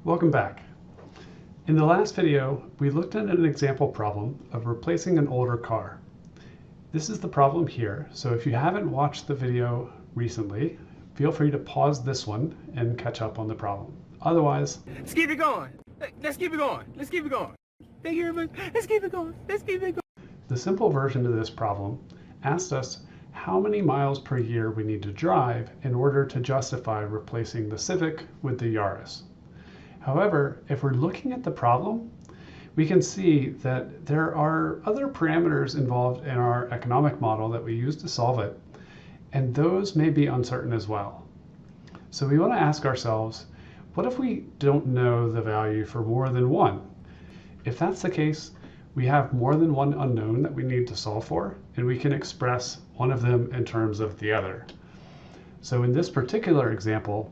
Welcome back. In the last video, we looked at an example problem of replacing an older car. This is the problem here, so if you haven't watched the video recently, feel free to pause this one and catch up on the problem. Otherwise, let's keep it going. Let's keep it going. Let's keep it going. Thank you very much. Let's keep it going. Let's keep it going. The simple version of this problem asked us how many miles per year we need to drive in order to justify replacing the Civic with the Yaris. However, if we're looking at the problem, we can see that there are other parameters involved in our economic model that we use to solve it, and those may be uncertain as well. So we want to ask ourselves, what if we don't know the value for more than one? If that's the case, we have more than one unknown that we need to solve for, and we can express one of them in terms of the other. So in this particular example,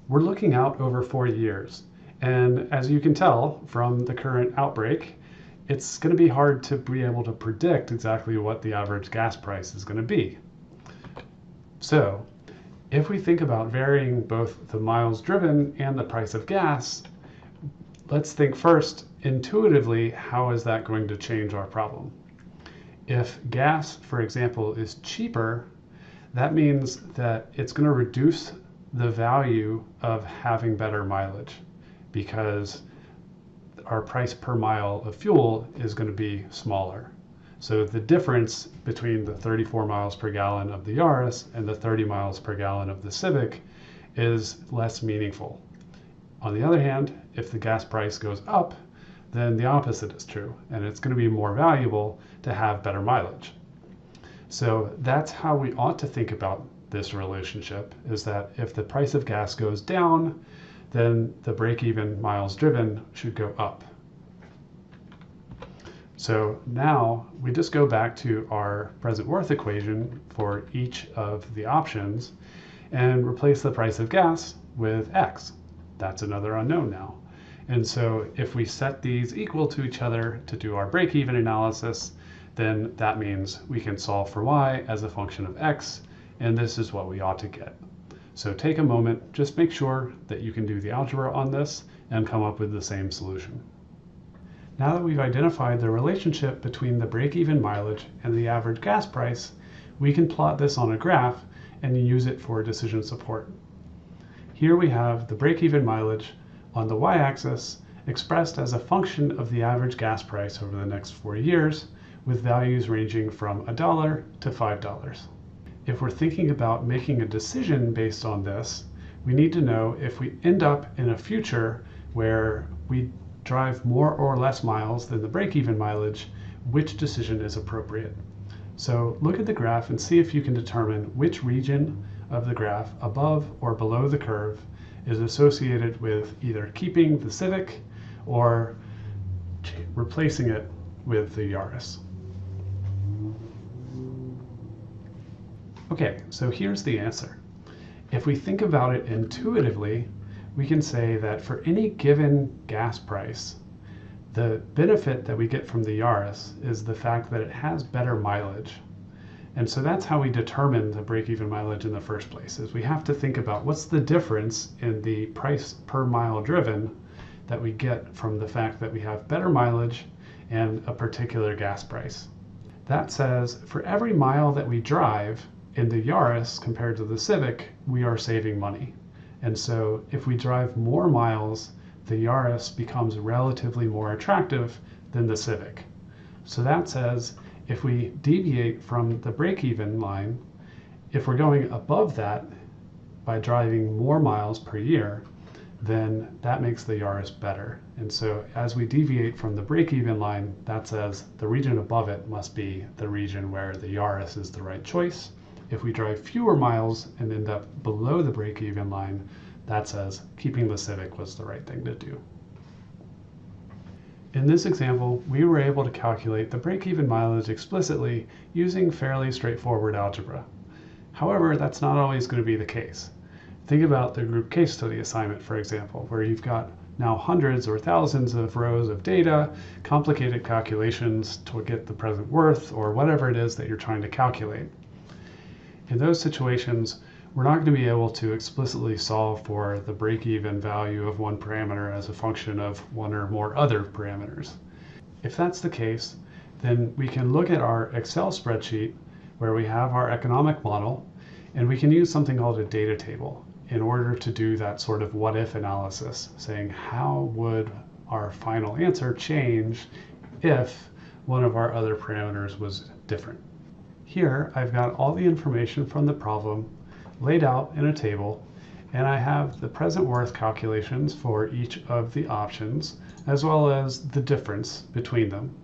we're looking out over 4 years. And as you can tell from the current outbreak, it's going to be hard to be able to predict exactly what the average gas price is going to be. So if we think about varying both the miles driven and the price of gas, let's think first intuitively, how is that going to change our problem? If gas, for example, is cheaper, that means that it's going to reduce the value of having better mileage because our price per mile of fuel is going to be smaller. So the difference between the 34 miles per gallon of the Yaris and the 30 miles per gallon of the Civic is less meaningful. On the other hand, if the gas price goes up, then the opposite is true, and it's going to be more valuable to have better mileage. So that's how we ought to think about this relationship, is that if the price of gas goes down, then the break-even miles driven should go up. So now we just go back to our present worth equation for each of the options and replace the price of gas with X. That's another unknown now. And so if we set these equal to each other to do our break-even analysis, then that means we can solve for y as a function of x, and this is what we ought to get. So take a moment, just make sure that you can do the algebra on this and come up with the same solution. Now that we've identified the relationship between the break-even mileage and the average gas price, we can plot this on a graph and use it for decision support. Here we have the break-even mileage on the y-axis expressed as a function of the average gas price over the next 4 years, with values ranging from $1 to $5. If we're thinking about making a decision based on this, we need to know if we end up in a future where we drive more or less miles than the break-even mileage, which decision is appropriate. So look at the graph and see if you can determine which region of the graph above or below the curve is associated with either keeping the Civic or replacing it with the Yaris. Okay, so here's the answer. If we think about it intuitively, we can say that for any given gas price, the benefit that we get from the Yaris is the fact that it has better mileage. And so that's how we determine the break-even mileage in the first place, is we have to think about what's the difference in the price per mile driven that we get from the fact that we have better mileage and a particular gas price. That says for every mile that we drive in the Yaris compared to the Civic, we are saving money. And so if we drive more miles, the Yaris becomes relatively more attractive than the Civic. So that says if we deviate from the break-even line, if we're going above that by driving more miles per year, then that makes the Yaris better. And so as we deviate from the break-even line, that says the region above it must be the region where the Yaris is the right choice. If we drive fewer miles and end up below the break-even line, that says keeping the Civic was the right thing to do. In this example, we were able to calculate the break-even mileage explicitly using fairly straightforward algebra. However, that's not always going to be the case. Think about the group case study assignment, for example, where you've got now hundreds or thousands of rows of data, complicated calculations to get the present worth or whatever it is that you're trying to calculate. In those situations, we're not going to be able to explicitly solve for the break-even value of one parameter as a function of one or more other parameters. If that's the case, then we can look at our Excel spreadsheet where we have our economic model, and we can use something called a data table in order to do that sort of what-if analysis, saying how would our final answer change if one of our other parameters was different. Here, I've got all the information from the problem laid out in a table, and I have the present worth calculations for each of the options, as well as the difference between them.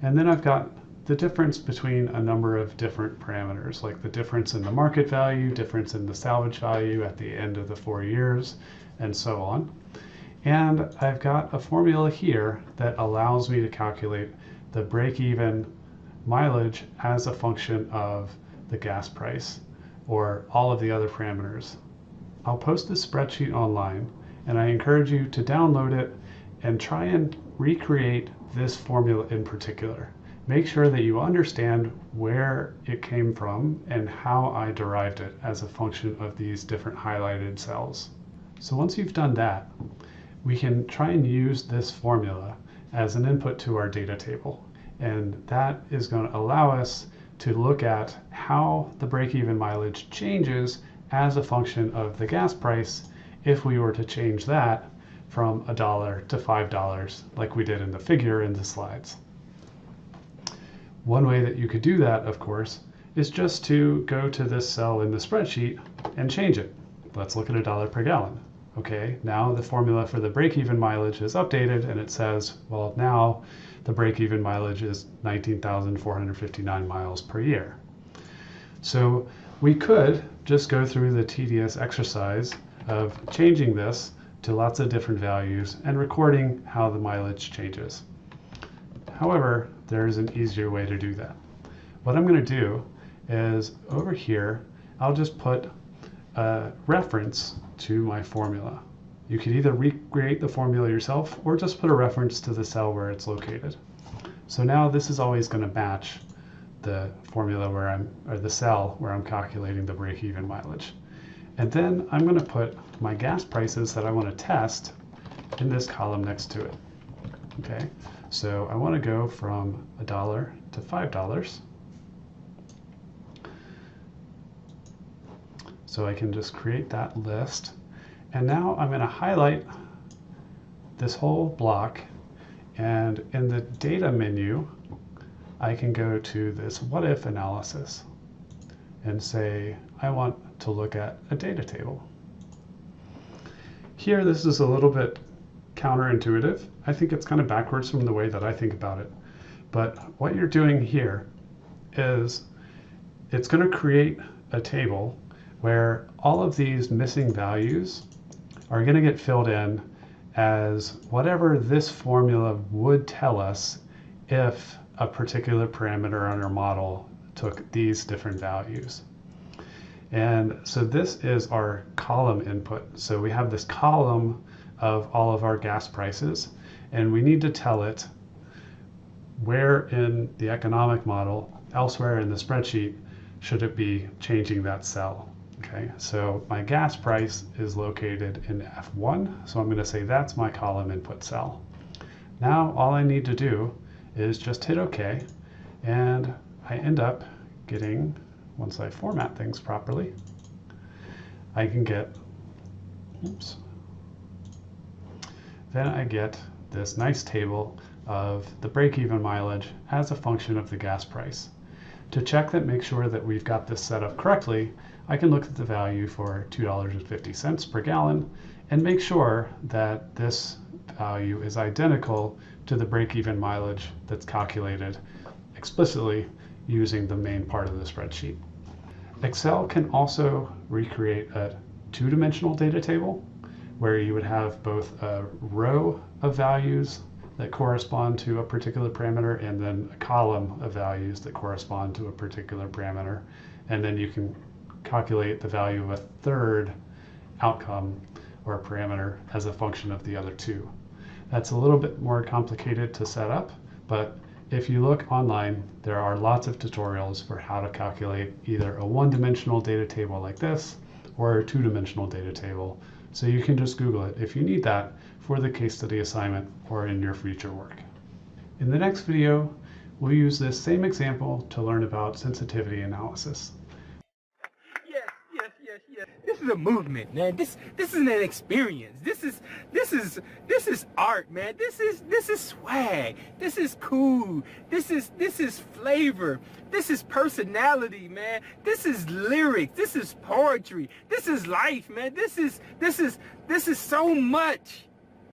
And then I've got the difference between a number of different parameters, like the difference in the market value, difference in the salvage value at the end of the 4 years, and so on. And I've got a formula here that allows me to calculate the break-even mileage as a function of the gas price, or all of the other parameters. I'll post this spreadsheet online, and I encourage you to download it and try and recreate this formula in particular. Make sure that you understand where it came from and how I derived it as a function of these different highlighted cells. So once you've done that, we can try and use this formula as an input to our data table. And that is going to allow us to look at how the break-even mileage changes as a function of the gas price if we were to change that from $1 to $5 like we did in the figure in the slides. One way that you could do that, of course, is just to go to this cell in the spreadsheet and change it. Let's look at $1 per gallon. Okay, now the formula for the break-even mileage is updated, and it says, well, now the break-even mileage is 19,459 miles per year. So we could just go through the tedious exercise of changing this to lots of different values and recording how the mileage changes. However, there's an easier way to do that. What I'm going to do is over here, I'll just put a reference to my formula. You could either recreate the formula yourself or just put a reference to the cell where it's located. So now this is always going to match the formula or the cell where I'm calculating the break-even mileage. And then I'm going to put my gas prices that I want to test in this column next to it. Okay, so I want to go from $1 to $5. So I can just create that list. And now I'm going to highlight this whole block, and in the data menu, I can go to this what if analysis and say, I want to look at a data table. Here, this is a little bit counterintuitive. I think it's kind of backwards from the way that I think about it. But what you're doing here is it's going to create a table where all of these missing values are going to get filled in as whatever this formula would tell us if a particular parameter on our model took these different values. And so this is our column input. So we have this column of all of our gas prices, and we need to tell it where in the economic model, elsewhere in the spreadsheet, should it be changing that cell. Okay, so my gas price is located in F1, so I'm going to say that's my column input cell. Now all I need to do is just hit OK, and I end up getting, once I format things properly, I can get, oops, then I get this nice table of the break-even mileage as a function of the gas price. To check that, make sure that we've got this set up correctly, I can look at the value for $2.50 per gallon and make sure that this value is identical to the break-even mileage that's calculated explicitly using the main part of the spreadsheet. Excel can also recreate a two-dimensional data table where you would have both a row of values that correspond to a particular parameter and then a column of values that correspond to a particular parameter. And then you can calculate the value of a third outcome or a parameter as a function of the other two. That's a little bit more complicated to set up, but if you look online, there are lots of tutorials for how to calculate either a one-dimensional data table like this or a two-dimensional data table. So you can just Google it if you need that for the case study assignment or in your future work. In the next video, we'll use this same example to learn about sensitivity analysis. Yes. This is a movement, man. This isn't an experience. This is art, man. This is swag. This is cool. This is flavor. This is personality, man. This is lyrics. This is poetry. This is life, man. This is so much.